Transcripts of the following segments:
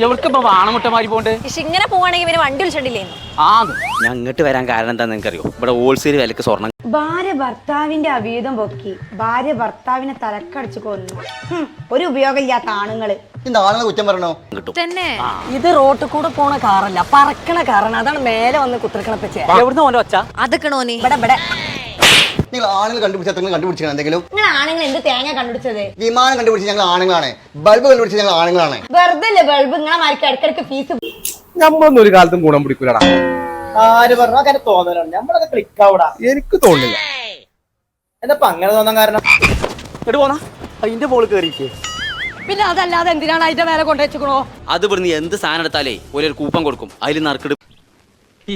എവർക്കിപ്പോ വാണമുട്ടമാരി pond ഇങ്ങനെ പോവാണെങ്കിൽ ഇവര് വണ്ടി വിളിച്ചിട്ടില്ലേന്നു. ഞാൻ ഇങ്ങോട്ട് വരാൻ കാരണം എന്താന്ന് നിനക്കറിയോ? ഇവിടെ ഹോൾസെയിൽ വിലക്ക് സ്വർണ്ണം. ഭാര്യ ഭർത്താവിന്റെ അവീതം പൊക്കി ഭാര്യ ഭർത്താവിനെ തലക്കടിച്ചു കൊന്നു. ഒരു ഉപയോഗമില്ലാത്ത ആണുങ്ങള്. ആണുങ്ങളെ കുറ്റം പറഞ്ഞോ തന്നെ ഇത് റോട്ടിൽ കൂടെ പോണ കാറല്ല, പറക്കണ കാറാണ്. അതാണ് മേലെ വന്ന് കുത്തിരിക്കണപ്പച്ചേ. എവിടുന്ന് പോലെ ഒച്ച അതൊക്കെണോനി ഇവിടെ നിങ്ങൾ ആണുങ്ങൾ കണ്ടുപിടിച്ചാൽ എന്തെങ്കിലും നിങ്ങൾ ആണുങ്ങൾ എന്ത് തേങ്ങ കണ്ടുപിടിച്ചത്? വിമാനം കണ്ടുപിടിച്ച് ഞങ്ങൾ ആണുങ്ങളാണ്. ബൾബ് കണ്ടുപിടിച്ച് ഞങ്ങൾ ആണുങ്ങളാണ്. വെറുതെ അല്ലേ ബൾബ് നിങ്ങളെ മാർക്ക് ഇടക്കിടക്ക് ഫീസ്. നമ്മളൊന്നും ഒരു കാലത്തും ഗുണം പിടിക്കൂലടാ. ആര് പറഞ്ഞു? അങ്ങനെ തോന്നലാണ്. നമ്മളൊക്കെ ക്ലിക്കാവൂടാ. എനിക്ക് തോന്നില്ല. എന്താ അങ്ങനെ തോന്നാൻ കാരണം? ഇങ്ങോട്ട് പോന്നാ അതിന്റെ പോള് കേറിക്കേ. പിന്നെ അതല്ലാതെ എന്തിനാണ് അതിന്റെ മേലെ കൊണ്ടുവച്ചോ? അത് ഇവിടുന്ന് എന്ത് സാധനം എടുത്താലേ ഒരു കൂപ്പൺ കൊടുക്കും, അതിൽ നറുക്കെടുക്കും.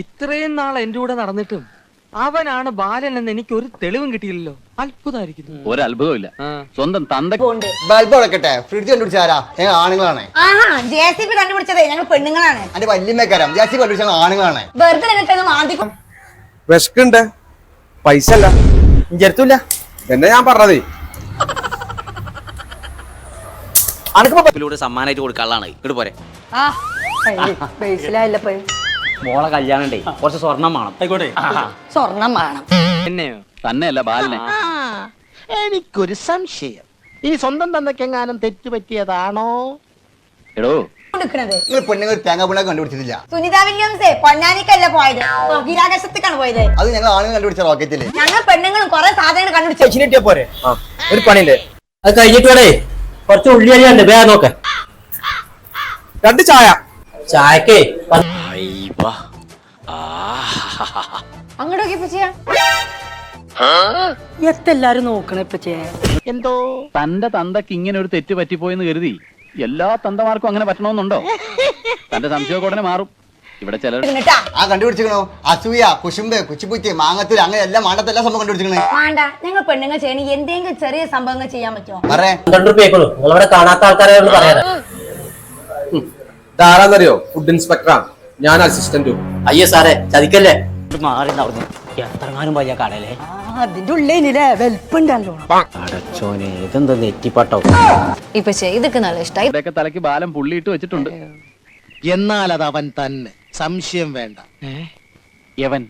ഇത്രയും നാൾ എന്റെ കൂടെ നടന്നിട്ടും അവനാണ് ബാലൻ എന്ന് എനിക്ക് ഒരു തെളിവും കിട്ടിയില്ലല്ലോ. അത്ഭുതമായിരിക്കുന്നു. ഒരത്ഭുതമില്ല. സ്വന്തം തന്ത ബൾബ് ഉടക്കട്ടെ. ഫ്രിഡ്ജ് കണ്ടുപിടിച്ചാരാ? ഞങ്ങൾ ആണുങ്ങളാണ്. JCB കണ്ടുപിടിച്ചതേ ഞങ്ങൾ പെണ്ണുങ്ങളാണ്. അതിന്റെ വല്യമ്മക്കാരം JCB കണ്ടുപിടിച്ച ഞങ്ങൾ ആണുങ്ങളാണ്. വെറുതെ വിശക്കുണ്ട്, പൈസ അല്ല ചെറുത്തില്ല എന്നെ ഞാൻ പറഞ്ഞതേ. ിലൂടെ സമ്മാനമായിട്ട് കൊടുക്കാനുള്ളതാണ്. ഇങ്ങോട്ട് പോരെ. ബേസിലായില്ലപ്പോ മോളെ കല്യാണം ഉണ്ടേ, കുറച്ച് സ്വർണം വേണം. ആയിക്കോട്ടെ. സ്വർണം വേണം. എന്നെയോ? തന്നെയല്ല ബാലനെ. എനിക്കൊരു സംശയം. ഈ സ്വന്തം തന്തക്കെങ്ങാനും തെറ്റുപറ്റിയതാണോ? എടോ, നിങ്ങൾ പെണ്ണുങ്ങൾ തേങ്ങ പിണ്ണ കണ്ടുപിടിച്ചിട്ടില്ല. സുനിത വില്യംസേ പൊന്നാനിക്കല്ല പോയത്, ബഹിരാകാശത്തേക്കാണ് പോയത്. അത് ഞങ്ങൾ ആണുങ്ങൾ കണ്ടുപിടിച്ച റോക്കറ്റില്. ഞങ്ങൾ പെണ്ണുങ്ങളും കുറെ സാധനങ്ങൾ കണ്ടുപിടിച്ചു. കിട്ടിയ പോരെ ഒരു പണിയില്ലേ? അത് കഴിഞ്ഞിട്ട് വേണേ കുറച്ച് ഉള്ളി അരിയുണ്ട്, വേഗം നോക്ക. 2 ചായ. ചായക്കേ അങ്ങോട്ടൊക്കെ ഇപ്പൊ ചെയ്യാം. എത്തെല്ലാരും നോക്കണ ഇപ്പച്ചേ. എന്തോ തന്റെ തന്തക്ക് ഇങ്ങനെ ഒരു തെറ്റ് പറ്റിപ്പോയെന്ന് കരുതി എല്ലാ തന്തമാർക്കും അങ്ങനെ പറ്റണമെന്നുണ്ടോ? തന്റെ സംശയമൊക്കെ ഉടനെ മാറും. ഇവിടെ ചിലർ കണ്ടുപിടിച്ചിക്കണോ? അസൂയ, കുശുമ്പ്, കുച്ചിപ്പുറ്റി, മാങ്ങത്തിൽ അങ്ങനെ എല്ലാം മാണ്ടത്തെല്ലാം സംഭവം കണ്ടുപിടിച്ചിക്കണേ. വേണ്ട, ഞങ്ങൾ പെണ്ണുങ്ങൾ ചെയ്യണ എന്തെങ്കിലും ചെറിയ സംഭവങ്ങൾ ചെയ്യാൻ പറ്റുമോ? പറയേ. നിങ്ങളവിടെ കാണാത്ത ആൾക്കാരെ പറയാ. ഇതാരാന്നറിയോ? ഫുഡ് ഇൻസ്പെക്ടറാണ്. ഞാൻ അസിസ്റ്റന്റും. അയ്യോ സാറേ, ചതിക്കല്ലേ. മാറി നടന്നു എത്രങ്ങാനും വലിയ കടലേ. അതിന്റെ ഉള്ളിലെ വെൽപ്പുണ്ടല്ലോ. അടച്ചോനെ, ഇതെന്താ നെറ്റിപ്പട്ടോ? ഇപ്പൊ ഇതൊക്കെ നല്ല ഇഷ്ടായി. ഇവിടെയൊക്കെ തലയ്ക്ക് ബാലം പുള്ളിയിട്ട് വെച്ചിട്ടുണ്ട്. എന്നാൽ അത് അവൻ തന്നെ, സംശയം വേണ്ട. യവൻ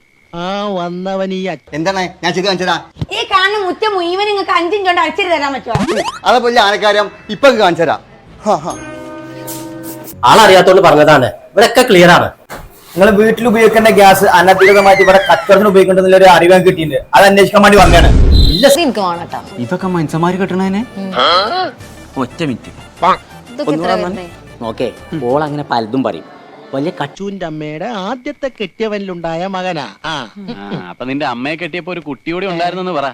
വന്നവൻ ഈ എന്താണ് ഞാൻ ചെയ്ത് കാണിച്ചതാ? ഈ കാണുന്ന മുറ്റം മുഴുവൻ നിങ്ങൾക്ക് 5 ഇഞ്ച് കൊണ്ട് അടിച്ചിട്ട് തരാൻ പറ്റുമോ? അതേപോലെ ആനക്കാര്യം ഇപ്പൊ കാണിച്ചതാ. ആളറിയാത്തോണ്ട് പറഞ്ഞതാണ്. ഇവിടെയൊക്കെ ക്ലിയർ ആണ്. നിങ്ങൾ വീട്ടിൽ ഉപയോഗിക്കേണ്ട ഗ്യാസ് അനധികൃതമായിട്ട് ഇവിടെ കച്ചവടത്തിന് ഉപയോഗിക്കേണ്ടെന്നുള്ള ഒരു അറിവ് കിട്ടിയിട്ടുണ്ട്. അത് അന്വേഷിക്കാൻ വേണ്ടി വന്നതാണ്. ഇല്ല, എനിക്ക് വേണട്ടാ. ഇതൊക്കെ മനുഷ്യന്മാര് കെട്ടണേനെ. ഒറ്റ മിനിറ്റ് ഇതൊക്കെ എത്ര വരുന്നേ? നോക്കേ, ഓൾ അങ്ങനെ പലതും പറയും. വലിയ അച്ഛൻ്റെ അമ്മയുടെ ആദ്യത്തെ കെട്ടിയവനിലുണ്ടായ മകനാ. അപ്പൊ നിന്റെ അമ്മയെ കെട്ടിയപ്പോ ഒരു കുട്ടിയോടെ ഉണ്ടായിരുന്നെന്ന് പറ.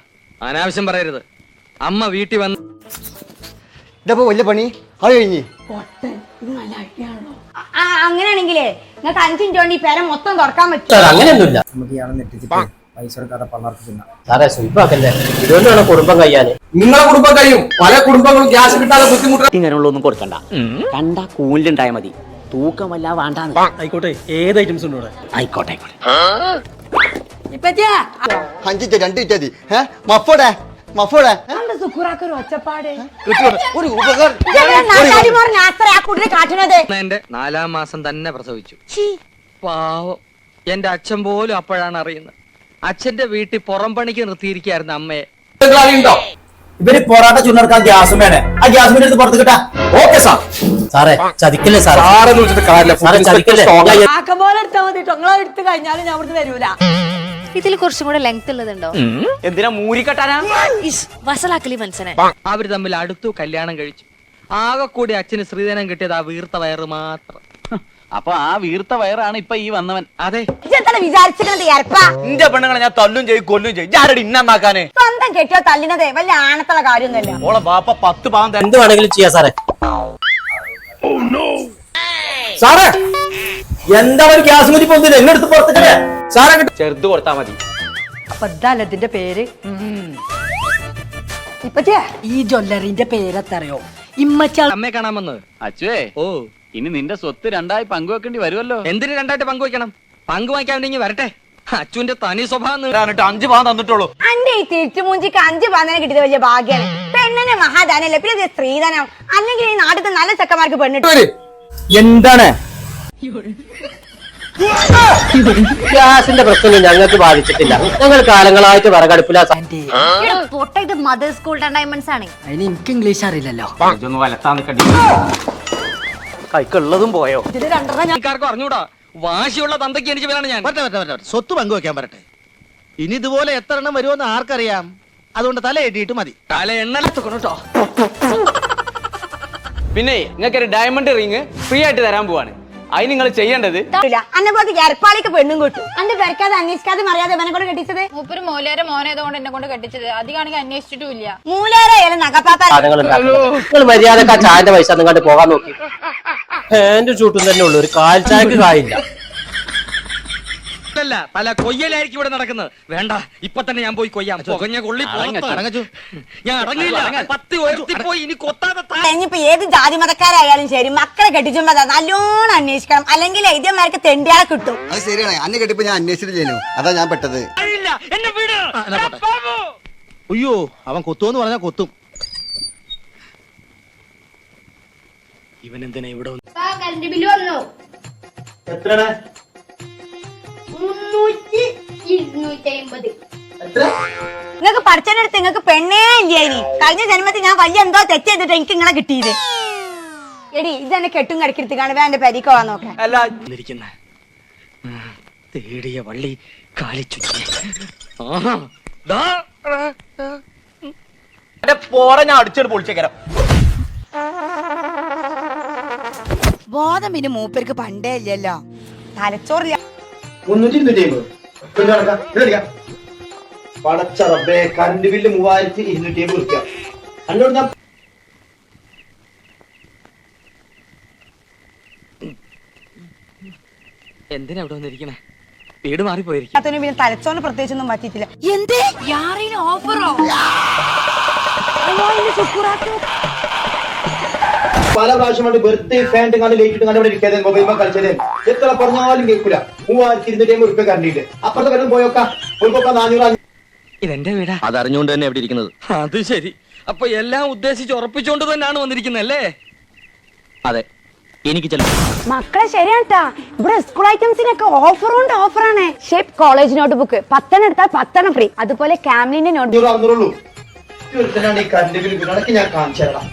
അനാവശ്യം പറയരുത്. അമ്മ വീട്ടിൽ വന്ന് ഇതപ്പോ വലിയ പണി അത് കഴിഞ്ഞ്. അങ്ങനെയാണെങ്കിലേ നിങ്ങൾക്ക് 5 ഇഞ്ച് കൊണ്ട് ഈ പേര മൊത്തം തുറക്കാൻ പറ്റും. അങ്ങനെയൊന്നുമില്ല. നമുക്ക് ഇയാളെ നെറ്റിച്ചിട്ട് പൈസ എടുക്കാതെ പള്ളർത്തില്ല. സാറേ സ്വീപ്പാക്കല്ലേ, ഇതുകൊണ്ടാണ് കുടുംബം കഴിയാന്. നിങ്ങളെ കുടുംബം കഴിയും. പല കുടുംബങ്ങളും ഗ്യാസ് കിട്ടാതെ ബുദ്ധിമുട്ട്. ഇങ്ങനെയുള്ളൊന്നും കൊടുക്കണ്ട. കണ്ട കൂലിലുണ്ടായ മതി, തൂക്കം വല്ല വേണ്ടാന്ന്. ആയിക്കോട്ടെ, ഏത് ഐറ്റംസ് ഉണ്ട്? ആയിക്കോട്ടെ ആയിക്കോട്ടെ. ഇപ്പച്ചേ 5 ഇഞ്ച് 2 ഇഞ്ച് മഫോടെ മഫോടെ സുഖറാക്കൊരു ഒച്ചപ്പാട്. ഒരു ഉപകാരം. കാട്ടുന്നത് എന്റെ 4-ാം മാസം തന്നെ പ്രസവിച്ചു. പാവം, എന്റെ അച്ഛൻ പോലും അപ്പോഴാണ് അറിയുന്നത്. അച്ഛന്റെ വീട്ടിൽ പുറം പണിക്ക് നിർത്തിയിരിക്കായിരുന്നു അമ്മയെ. ഇവര് പൊറാട്ട ചുണ്ടെടുക്കാൻ ഗ്യാസും വേണേ. ആ ഗ്യാസ് എടുത്ത് പുറത്ത് കിട്ടാ. Okay sir. സാറേ ചതിക്കല്ലേ സാറേ. സാറെന്ന് വിളിച്ചിട്ട് കാര്യമില്ല. സാറേ ചതിക്കല്ലേ. ആക്കം പോലെ എടുത്താൽ മതി. നിങ്ങളെ എടുത്ത് കഴിഞ്ഞാലും ഞാൻ ഇവിടുന്ന് വരൂല. ഇതിൽ കുറച്ചും കൂടെ ലെങ്ത് ഉള്ളതുണ്ടോ? എന്തിനാ മൂരിക്കെട്ടാനാ? വസലാക്കലി മനസ്സിനെ. അവര് തമ്മിൽ അടുത്തു, കല്യാണം കഴിച്ചു. ആകെ കൂടി അച്ഛന് ശ്രീധനം കിട്ടിയത് ആ വീർത്ത വയറ് മാത്രം. അപ്പൊ ആ വീർത്ത വയറാണ് ഇപ്പൊ ഈ വന്നവൻ. അതെ, വിചാരിച്ചിരുന്നത് എന്റെ പെണ്ണുങ്ങളെ ഞാൻ തല്ലും ചെയ്യും കൊല്ലും ചെയ്യും. ആരുടെ ഇന്നാക്കാന്? സ്വന്തം കെട്ടിയോ തല്ലിനതേ വലിയ ആണത്തുള്ള കാര്യമൊന്നുമല്ല. ഓളെ ബാപ്പ 10 പാവം എന്ത് വേണമെങ്കിലും ചെയ്യാം സാറേ. സാറേ എന്താ ഒരു ഗ്യാസ് മുറ്റി പോകുന്നില്ല, എന്നെടുത്ത് പുറത്തിട്ടേ. സാറെ ചെറുത് കൊടുത്താ മതി. അപ്പൊ ഇതല്ല ഇതിന്റെ പേര്. ഇപ്പച്ചേ ഈ ജ്വല്ലറിന്റെ പേരെത്തറിയോ? ഇമ്മച്ചാൾ അമ്മയെ കാണാൻ വന്നത്. അച്ഛേ, ഓ, ഇനി നിന്റെ സ്വത്ത് 2ആയി പങ്കുവെക്കേണ്ടി വരുമല്ലോ. എന്തിന് 2ആയിട്ട് പങ്കുവയ്ക്കണം? പങ്കുവയ്ക്കാൻ വേണ്ടി വരട്ടെ. അച്ഛന്റെ തനി സ്വഭാവം 5 പാവം തന്നിട്ടുള്ളൂ. അന്റെ ഈ തിരിച്ചുമൂഞ്ചിക്ക് 5 പാന്നനെ കിട്ടിയത് വലിയ ഭാഗ്യാണ്. പെണ്ണനെ മഹാദാനല്ലേ, പിന്നെ ഇത് സ്ത്രീധനം. അല്ലെങ്കിൽ ഈ നാട്ടിലത്തെ നല്ല ചെക്കന്മാർക്ക് പെണ്ണിട്ട് എന്താണ് ഗ്യാസിന്റെ പ്രശ്നം ഞങ്ങൾക്ക് ബാധിച്ചിട്ടില്ല. ഞങ്ങൾ കാലങ്ങളായിട്ട് വിറകടുപ്പില്ല. പൊട്ട ഇത് മദർ സ്കൂൾ ഡയമണ്ട്സ് ആണ്. അതിന് എനിക്ക് ഇംഗ്ലീഷ് അറിയില്ലല്ലോ. ഇതൊന്ന് വലത്താൻ നിൽക്കണ്ടി. കൈക്കുള്ളതും പോയോ? ആൾക്കാർക്കും അറിഞ്ഞൂടാ. വാശിയുള്ള തന്തയ്ക്ക് എനിക്ക് വേണം ഞാൻ. സ്വത്ത് പങ്കുവെക്കാൻ പറട്ടെ. ഇനി ഇതുപോലെ എത്ര എണ്ണം വരുമെന്ന് ആർക്കറിയാം. അതുകൊണ്ട് തല എഴുതിയിട്ട് മതി. തല എണ്ണലത്തുകൊണ്ടോ. പിന്നെ നിങ്ങൾക്കൊരു ഡയമണ്ട് റിങ് ഫ്രീ ആയിട്ട് തരാൻ പോവാണ്. അത് നിങ്ങൾ ചെയ്യേണ്ടത് അന്നെ പോലത്തെ എരപ്പാളിക്ക് പെണ്ണും കിട്ടും. അന്റെ പെരക്കാതെ അന്വേഷിക്കാതെ അറിയാതെ ഇവനെ കൊണ്ട് കെട്ടിച്ചത്. മൂപ്പര് മൂലേരെ മോനേതുകൊണ്ട് എന്നെ കൊണ്ട് കെട്ടിച്ചത്. അധികമാണെങ്കിൽ അന്വേഷിച്ചിട്ടുമില്ല. മൂലേരായാലും നഗപ്പാപ്പ നിങ്ങൾ മര്യാദക്ക് ആ ചായന്റെ പൈസ നിങ്ങോട്ട് പോകാൻ നോക്കി. എന്റെ ചൂട്ടും തന്നെ ഉള്ളു, ഒരു കാൽ ചായക്ക് കായില്ല. അല്ല പല കൊയ്യലായിരിക്കും ഇവിടെ നടക്കുന്നത്. വേണ്ട, ഇപ്പൊ തന്നെ ഞാൻ പോയി കൊയ്യാം. പുകഞ്ഞ കൊള്ളി ഞാൻ അടങ്ങില്ല. 10 ഉയർത്തിപ്പോയി ഇനി കൊത്താതെ ഇനിയിപ്പോ ഏത് ജാതി മതക്കാരായാലും ശരി, മക്കളെ കെട്ടിച്ചുമ്പോ നല്ലോണം അന്വേഷിക്കണം. അല്ലെങ്കിൽ ഇതേമാർക്ക് തെണ്ടിയാളെ കിട്ടും. അത് ശരിയാണ്. അന്നെ കെട്ടിപ്പോ ഞാൻ അന്വേഷിച്ചില്ലേനു, അതാ ഞാൻ പെട്ടത്. എന്നെ വീട്. അയ്യോ, അവൻ കൊത്തുമെന്ന് പറഞ്ഞാൽ കൊത്തും. ഇവൻ എന്തിനാ ഇവിടെ കറണ്ട് ബില്ല് വന്നു. എത്രയാണ്? 300-250. നിങ്ങൾക്ക് പഠിച്ചതിനടുത്ത് നിങ്ങൾക്ക് പെണ്ണേ ഇല്ല. ഇനി കഴിഞ്ഞ ജന്മത്തിൽ ഞാൻ വലിയ എന്തോ തെറ്റ് ചെയ്തിട്ട് എനിക്ക് നിങ്ങളെ കിട്ടിയത്. എടി ഇതെന്നെ കെട്ടും കടക്കിരുത്തി കാണുമ്പോ എന്റെ പരിക്ക് പോവാൻ നോക്കാം. തേടിയ വള്ളി കാലിച്ചുറ്റി. പോറ ഞാൻ അടിച്ചോട് പൊളിച്ചേക്കരാം. ബോധം പിന്നെ മൂപ്പർക്ക് പണ്ടേ ഇല്ലല്ലോ. തലച്ചോറില്ല. 300-250 പടച്ചറബേ, കറണ്ട് ബില്ല് 3250 റുപ്യ. അന്നോട് ഞാൻ എന്തിനാ ഇവിടെ വന്നിരിക്കണേ? വീട് മാറിപ്പോയിരിക്കും. പിന്നെ തലച്ചോറിന് പ്രത്യേകിച്ചൊന്നും പറ്റിയിട്ടില്ല. എന്തേ ഓഫറോ? പല പ്രാവശ്യമായിട്ട് ബർത്ത്ഡേ ഫാൻറ്റും കണ്ട് ലേറ്റിട്ട് കണ്ട് ഇവിടെ ഇരിക്കാതെ മൊബൈൽ കളിച്ചത് എത്ര പറഞ്ഞാലും കേൾക്കൂല. 3250 റുപ്യ കറണ്ടിട്ട് അപ്പുറത്തെ വരും പോയോക്കാ. 400. ഇതെന്റെ വീടാ. അതറിഞ്ഞുകൊണ്ട് തന്നെ എവിടെ ഇരിക്കുന്നത്. അത് ശരി. അപ്പൊ എല്ലാം ഉദ്ദേശിച്ച് ഉറപ്പിച്ചോണ്ട് തന്നെയാണ് വന്നിരിക്കുന്നല്ലേ? അതെ, എനിക്ക് ചില മക്കളെ ശരിയാട്ടാ, ഇവിടെ സ്കൂൾ ഐറ്റംസിനൊക്കെ ഓഫറാണ്. ഷേപ്പ് കോളേജ് നോട്ട് ബുക്ക് 10 എടുത്താൽ 10 ഫ്രീ. അതുപോലെ കാംലിന്റെ നോട്ട് ബുക്ക്. കറണ്ട് ബില്ല് ഇടയ്ക്ക് ഞാൻ കാണിച്ചു തരാം.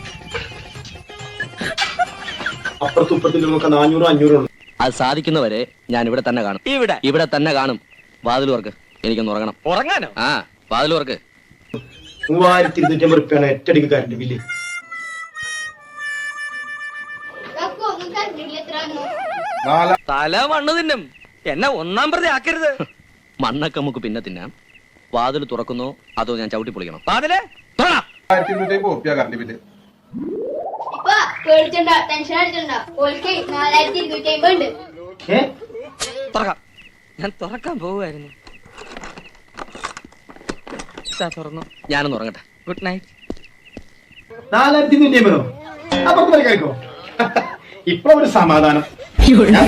അപ്പുറത്തും ഇപ്പുറത്തും 400-500 ഉണ്ട്. അത് സാധിക്കുന്നവരെ ഞാൻ ഇവിടെ തന്നെ കാണും. ഇവിടെ തന്നെ കാണും. വാതിൽ വർക്ക്, എനിക്കൊന്ന് ഉറങ്ങണം. ഉറങ്ങാനോ? ആ, വാതിൽ വർക്ക്. 3250 റുപ്യാണ് ഒറ്റയടിക്ക് കറണ്ട് ബില്ല്. തല മണ്ണ് തിന്നും. എന്നെ ഒന്നാം പ്രതി ആക്കരുത്. മണ്ണൊക്കെ നമുക്ക് പിന്നെ തിന്നാം. വാതിൽ തുറക്കുന്നോ അതോ ഞാൻ ചവിട്ടി പൊളിക്കണം? വാതിലേ തുറ. 1250 റുപ്യ കറണ്ട് ബില്ല്. തുറക്കാം. ഞാൻ തുറക്കാൻ പോവുമായിരുന്നു. തുറന്നു. ഞാനൊന്ന് ഉറങ്ങട്ടെ. Good night. 4250 അപ്പൊ കേൾക്കോ? ഇപ്പൊ ഒരു സമാധാനം. ഞാൻ